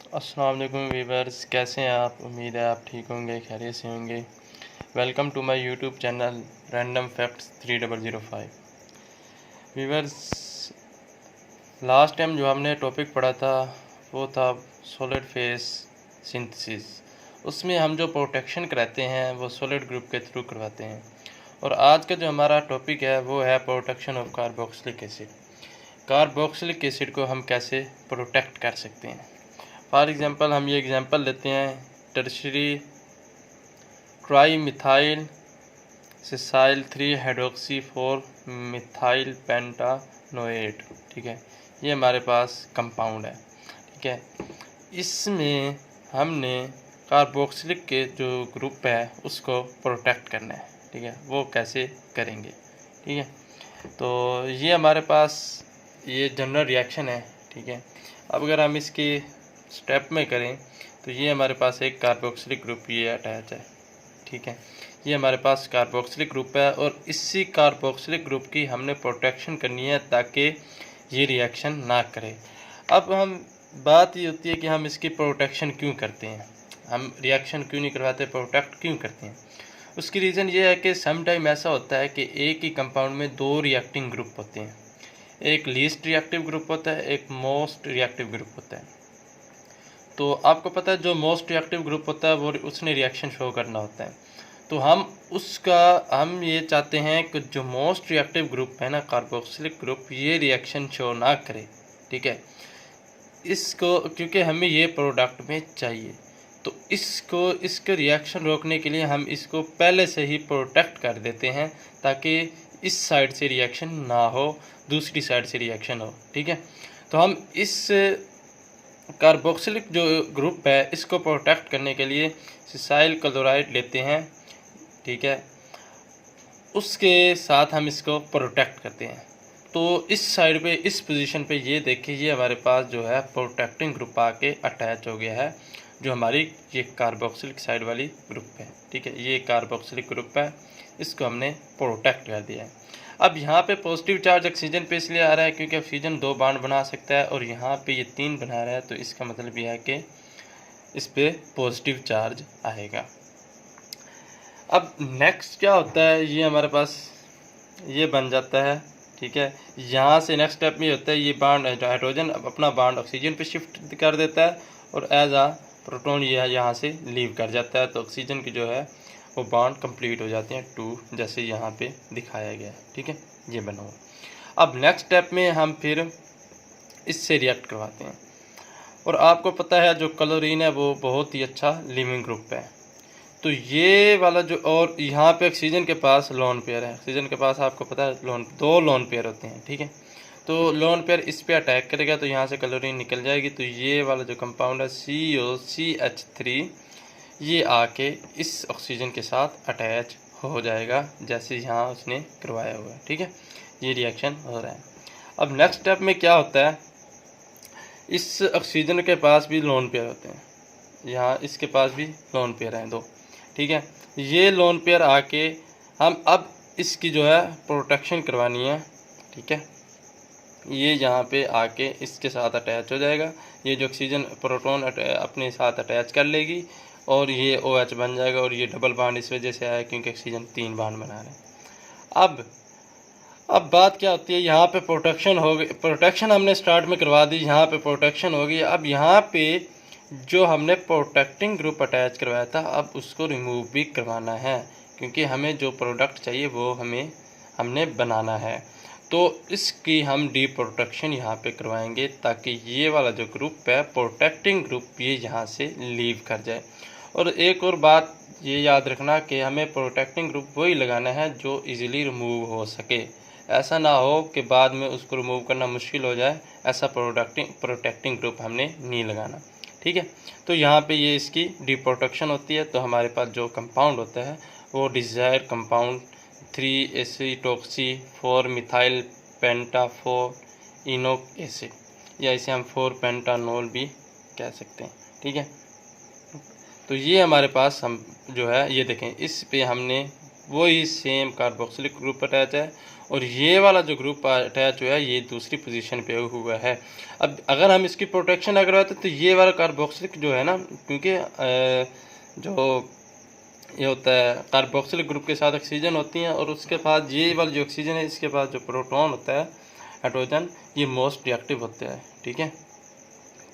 अस्सलाम वालेकुम वीवर्स, कैसे हैं आप। उम्मीद है आप ठीक होंगे, खैरियत से होंगे। Welcome to my YouTube channel random facts 3005। Viewers, last time जो हमने टॉपिक पढ़ा था वो था सॉलिड फेस सिंथेसिस। उसमें हम जो प्रोटेक्शन कराते हैं वो सॉलिड ग्रुप के थ्रू करवाते हैं। और आज का जो हमारा टॉपिक है वो है protection of carboxylic acid. Carboxylic acid को हम कैसे प्रोटेक्ट कर सकते हैं। फॉर एग्ज़ाम्पल हम ये एग्ज़ाम्पल लेते हैं tertiary tri methyl silyl 3 hydroxy 4 methyl pentanoate. ठीक है, ये हमारे पास कंपाउंड है। ठीक है, इसमें हमने कार्बोक्सिलिक के जो ग्रुप है उसको प्रोटेक्ट करना है। ठीक है, वो कैसे करेंगे। ठीक है, तो ये हमारे पास ये जनरल रिएक्शन है। ठीक है, अब अगर हम इसकी स्टेप में करें तो ये हमारे पास एक कार्बोक्सिलिक ग्रुप ये अटैच है। ठीक है, ये हमारे पास कार्बोक्सिलिक ग्रुप है और इसी कार्बोक्सिलिक ग्रुप की हमने प्रोटेक्शन करनी है ताकि ये रिएक्शन ना करे। अब हम बात ये होती है कि हम इसकी प्रोटेक्शन क्यों करते हैं, हम रिएक्शन क्यों नहीं करवाते, प्रोटेक्ट क्यों करते हैं। उसकी रीज़न ये है कि सम टाइम ऐसा होता है कि एक ही कंपाउंड में दो रिएक्टिंग ग्रुप होते हैं। एक लीस्ट रिएक्टिव ग्रुप होता है, एक मोस्ट रिएक्टिव ग्रुप होता है। तो आपको पता है जो मोस्ट रिएक्टिव ग्रुप होता है वो उसने रिएक्शन शो करना होता है। तो हम ये चाहते हैं कि जो मोस्ट रिएक्टिव ग्रुप है ना, कार्बोक्सिलिक ग्रुप, ये रिएक्शन शो ना करे। ठीक है, इसको क्योंकि हमें ये प्रोडक्ट में चाहिए, तो इसके रिएक्शन रोकने के लिए हम इसको पहले से ही प्रोटेक्ट कर देते हैं ताकि इस साइड से रिएक्शन ना हो, दूसरी साइड से रिएक्शन हो। ठीक है, तो हम इस कार्बोक्सिलिक जो ग्रुप है इसको प्रोटेक्ट करने के लिए सिसाइल क्लोराइड लेते हैं। ठीक है, उसके साथ हम इसको प्रोटेक्ट करते हैं। तो इस साइड पे, इस पोजीशन पे ये देखिए, ये हमारे पास जो है प्रोटेक्टिंग ग्रुप आके अटैच हो गया है, जो हमारी ये कार्बोक्सिलिक साइड वाली ग्रुप है। ठीक है, ये कार्बोक्सिलिक ग्रुप है, इसको हमने प्रोटेक्ट कर दिया है। अब यहाँ पे पॉजिटिव चार्ज ऑक्सीजन पे इसलिए आ रहा है क्योंकि ऑक्सीजन 2 बॉन्ड बना सकता है और यहाँ पे ये 3 बना रहा है, तो इसका मतलब यह है कि इस पे पॉजिटिव चार्ज आएगा। अब नेक्स्ट क्या होता है, ये हमारे पास ये बन जाता है। ठीक है, यहाँ से नेक्स्ट स्टेप में होता है ये बॉन्ड हाइड्रोजन अपना बॉन्ड ऑक्सीजन पे शिफ्ट कर देता है और एज आ प्रोटॉन ये यहाँ से लीव कर जाता है, तो ऑक्सीजन की जो है वो बॉन्ड कंप्लीट हो जाते हैं 2, जैसे यहाँ पे दिखाया गया है। ठीक है, ये बना हुआ। अब नेक्स्ट स्टेप में हम फिर इससे रिएक्ट करवाते हैं और आपको पता है जो क्लोरीन है वो बहुत ही अच्छा लिविंग ग्रुप है। तो ये वाला जो, और यहाँ पे ऑक्सीजन के पास लोन पेयर है, ऑक्सीजन के पास आपको पता है दो लोन पेयर होते हैं। ठीक है, तो लोन पेयर इस पे अटैक करेगा तो यहाँ से क्लोरीन निकल जाएगी, तो ये वाला जो कंपाउंड है COCH3 ये आके इस ऑक्सीजन के साथ अटैच हो जाएगा जैसे यहाँ उसने करवाया हुआ है। ठीक है, ये रिएक्शन हो रहा है। अब नेक्स्ट स्टेप में क्या होता है, इस ऑक्सीजन के पास भी लोन पेयर होते हैं, यहाँ इसके पास भी लोन पेयर हैं 2। ठीक है, ये लोन पेयर आके हम अब इसकी जो है प्रोटेक्शन करवानी है। ठीक है, ये यहाँ पे आके इसके साथ अटैच हो जाएगा, ये जो ऑक्सीजन प्रोटॉन अपने साथ अटैच कर लेगी और ये OH बन जाएगा और ये डबल बॉन्ड इस वजह से आया क्योंकि ऑक्सीजन 3 बॉन्ड बना रहे हैं। अब बात क्या होती है, यहाँ पे प्रोटेक्शन हो गई, प्रोटेक्शन हमने स्टार्ट में करवा दी, यहाँ पे प्रोटेक्शन हो गई। अब यहाँ पे जो हमने प्रोटेक्टिंग ग्रुप अटैच करवाया था अब उसको रिमूव भी करवाना है क्योंकि हमें जो प्रोडक्ट चाहिए वो हमने बनाना है। तो इसकी हम डी प्रोटेक्शन यहाँ पे करवाएंगे ताकि ये वाला जो ग्रुप है प्रोटेक्टिंग ग्रुप ये यहाँ से लीव कर जाए। और एक और बात ये याद रखना कि हमें प्रोटेक्टिंग ग्रुप वही लगाना है जो इजीली रिमूव हो सके, ऐसा ना हो कि बाद में उसको रिमूव करना मुश्किल हो जाए, ऐसा प्रोटेक्टिंग ग्रुप हमने नहीं लगाना। ठीक है, तो यहाँ पे ये इसकी डी प्रोटेक्शन होती है, तो हमारे पास जो कंपाउंड होता है वो desire compound 3 acetoxy 4 methyl penta four enoic acid, या इसे हम 4 पेंटानोल भी कह सकते हैं। ठीक है, तो ये हमारे पास हम जो है ये देखें, इस पे हमने वही सेम कार्बोक्सिलिक ग्रुप अटैच है और ये वाला जो ग्रुप अटैच हुआ है ये दूसरी पोजीशन पे हुआ है। अब अगर हम इसकी प्रोटेक्शन ना करवाते तो ये वाला कार्बोक्सिलिक जो है ना, क्योंकि जो ये होता है कार्बोक्सिलिक ग्रुप के साथ ऑक्सीजन होती हैं और उसके पास ये वाला जो ऑक्सीजन है इसके पास जो प्रोटॉन होता है हाइड्रोजन, ये मोस्ट रिएक्टिव होता है। ठीक है,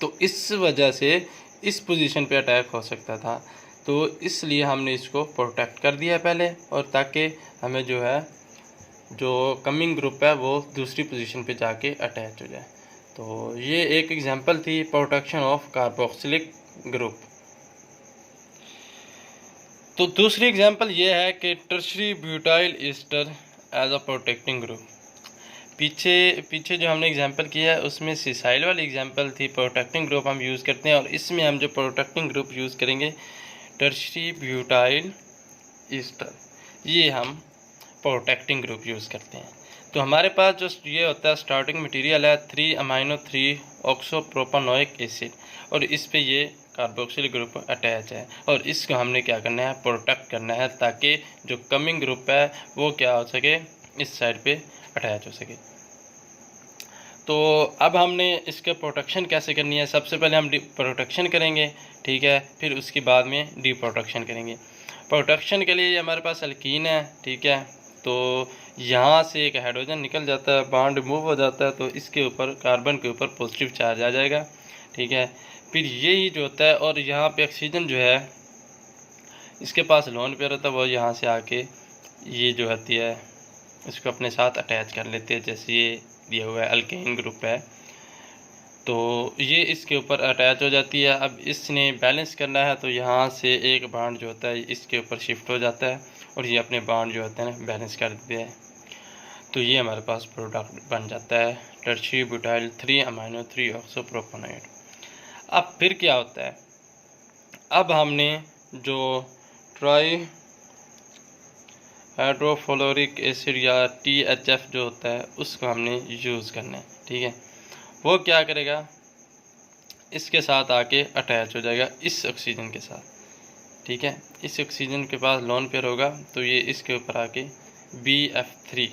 तो इस वजह से इस पोजीशन पे अटैक हो सकता था, तो इसलिए हमने इसको प्रोटेक्ट कर दिया पहले, और ताकि हमें जो है जो कमिंग ग्रुप है वो दूसरी पोजीशन पे जाके अटैच हो जाए। तो ये एक एग्जांपल थी प्रोटेक्शन ऑफ कार्बोक्सिलिक ग्रुप। तो दूसरी एग्जांपल ये है कि tertiary butyl ester as a protecting group. पीछे जो हमने एग्जांपल किया है उसमें सिसाइल वाली एग्जांपल थी, प्रोटेक्टिंग ग्रुप हम यूज़ करते हैं, और इसमें हम जो प्रोटेक्टिंग ग्रुप यूज़ करेंगे टर्शरी ब्यूटाइल ईस्टर, ये हम प्रोटेक्टिंग ग्रुप यूज़ करते हैं। तो हमारे पास जो ये होता है स्टार्टिंग मटेरियल है 3-amino-3 ऑक्सोप्रोपानोइक एसिड, और इस पे ये कार्बोक्सिलिक ग्रुप अटैच है, और इसको हमने क्या करना है, प्रोटेक्ट करना है, ताकि जो कमिंग ग्रुप है वो क्या हो सके, इस साइड पे अटैच हो सके। तो अब हमने इसके प्रोटेक्शन कैसे करनी है, सबसे पहले हम प्रोटेक्शन करेंगे, ठीक है, फिर उसके बाद में डी प्रोटेक्शन करेंगे। प्रोटेक्शन के लिए हमारे पास अल्कीन है, ठीक है, तो यहाँ से एक हाइड्रोजन निकल जाता है, बॉन्ड मूव हो जाता है, तो इसके ऊपर कार्बन के ऊपर पॉजिटिव चार्ज आ जाएगा, ठीक है। फिर यही जो होता है, और यहाँ पे ऑक्सीजन जो है इसके पास लोन पेयर होता है, वो यहाँ से आके ये जो होती है इसको अपने साथ अटैच कर लेते हैं, जैसे ये दिया हुआ है अल्केन ग्रुप है, तो ये इसके ऊपर अटैच हो जाती है। अब इसने बैलेंस करना है, तो यहाँ से एक बॉन्ड जो होता है इसके ऊपर शिफ्ट हो जाता है, और ये अपने बॉन्ड जो होते हैं ना बैलेंस कर देते हैं, तो ये हमारे पास प्रोडक्ट बन जाता है टर्शरी ब्यूटाइल 3-amino-3 ऑक्सोप्रोपानोइक। अब फिर क्या होता है, अब हमने जो ट्राई हाइड्रोफ्लोरिक एसिड या THF जो होता है उसको हमने यूज़ करना है, ठीक है। वो क्या करेगा, इसके साथ आके अटैच हो जाएगा इस ऑक्सीजन के साथ, ठीक है। इस ऑक्सीजन के पास लोन पेयर होगा, तो ये इसके ऊपर आके BF3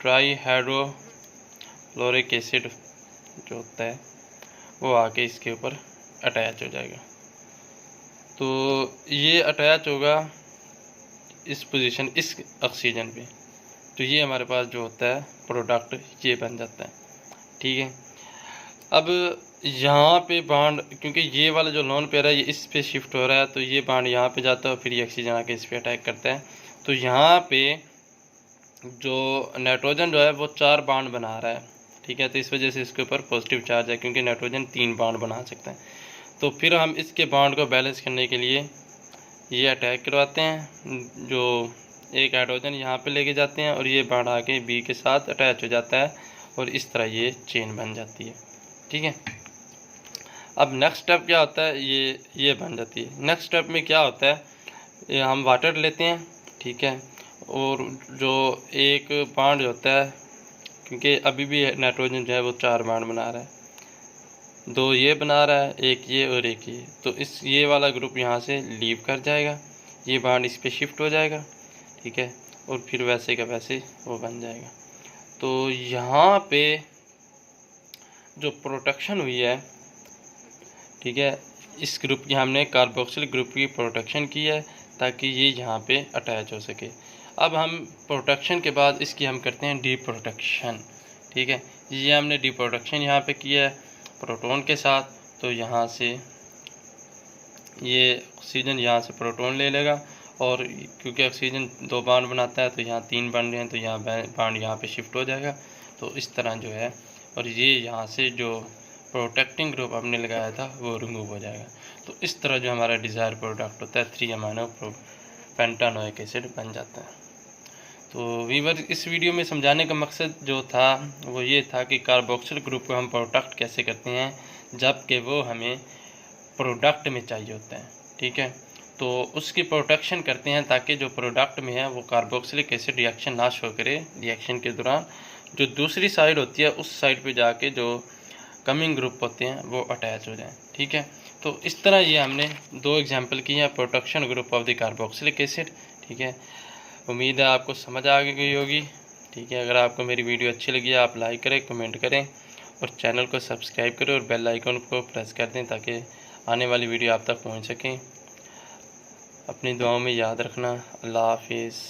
ट्राई हाइड्रोफ्लोरिक एसिड जो होता है वो आके इसके ऊपर अटैच हो जाएगा। तो ये अटैच होगा इस पोजीशन इस ऑक्सीजन पे, तो ये हमारे पास जो होता है प्रोडक्ट ये बन जाता है, ठीक है। अब यहाँ पे बॉन्ड, क्योंकि ये वाला जो लोन पेयर है ये इस पे शिफ्ट हो रहा है, तो ये बॉन्ड यहाँ पे जाता है, फिर ये ऑक्सीजन आके इस पे अटैक करता है, तो यहाँ पे जो नाइट्रोजन जो है वो 4 बॉन्ड बना रहा है, ठीक है। तो इस वजह से इसके ऊपर पॉजिटिव चार्ज है, क्योंकि नाइट्रोजन 3 बॉन्ड बना सकता है। तो फिर हम इसके बॉन्ड को बैलेंस करने के लिए ये अटैक करवाते हैं, जो एक हाइड्रोजन यहाँ पे लेके जाते हैं, और ये बॉन्ड आके बी के साथ अटैच हो जाता है, और इस तरह ये चेन बन जाती है, ठीक है। अब नेक्स्ट स्टेप क्या होता है, ये बन जाती है। नेक्स्ट स्टेप में क्या होता है, ये हम वाटर लेते हैं, ठीक है, और जो एक बॉन्ड होता है, क्योंकि अभी भी नाइट्रोजन जो है वो 4 बॉन्ड बना रहा है, 2 ये बना रहा है, एक ये और एक ये, तो इस ये वाला ग्रुप यहाँ से लीव कर जाएगा, ये बॉन्ड इस पे शिफ्ट हो जाएगा, ठीक है, और फिर वैसे का वैसे वो बन जाएगा। तो यहाँ पे जो प्रोटेक्शन हुई है, ठीक है, इस ग्रुप की हमने कार्बोक्सिलिक ग्रुप की प्रोटेक्शन की है, ताकि ये यहाँ पे अटैच हो सके। अब हम प्रोटेक्शन के बाद इसकी हम करते हैं डी प्रोटेक्शन, ठीक है। ये हमने डी प्रोटेक्शन यहाँ पे किया है प्रोटॉन के साथ, तो यहाँ से ये ऑक्सीजन यहाँ से प्रोटॉन ले लेगा, और क्योंकि ऑक्सीजन 2 बॉन्ड बनाता है, तो यहाँ 3 बॉन्ड हैं, तो यहाँ बॉन्ड यहाँ पे शिफ्ट हो जाएगा, तो इस तरह जो है, और ये यहाँ से जो प्रोटेक्टिंग ग्रुप हमने लगाया था वो रिमूव हो जाएगा। तो इस तरह जो हमारा डिज़ायर प्रोडक्ट होता है 3-amino पेंटानोइक एसिड बन जाता है। तो वीवर, इस वीडियो में समझाने का मकसद जो था वो ये था कि कार्बोक्सिल ग्रुप को हम प्रोडक्ट कैसे करते हैं, जबकि वो हमें प्रोडक्ट में चाहिए होता है, ठीक है। तो उसकी प्रोटेक्शन करते हैं, ताकि जो प्रोडक्ट में है वो कार्बोक्सिलिक एसिड रिएक्शन ना शो करे, रिएक्शन के दौरान जो दूसरी साइड होती है उस साइड पे जाके जो कमिंग ग्रुप होते हैं वो अटैच हो जाएं, ठीक है। तो इस तरह ये हमने 2 एग्जांपल किए हैं protection group of the carboxylic acid, ठीक है। उम्मीद है आपको समझ आ गई होगी, ठीक है, अगर आपको मेरी वीडियो अच्छी लगी आप लाइक करें, कमेंट करें और चैनल को सब्सक्राइब करें और बेल आइकन को प्रेस कर दें ताकि आने वाली वीडियो आप तक पहुंच सकें। अपनी दुआओं में याद रखना। अल्लाह हाफिज़।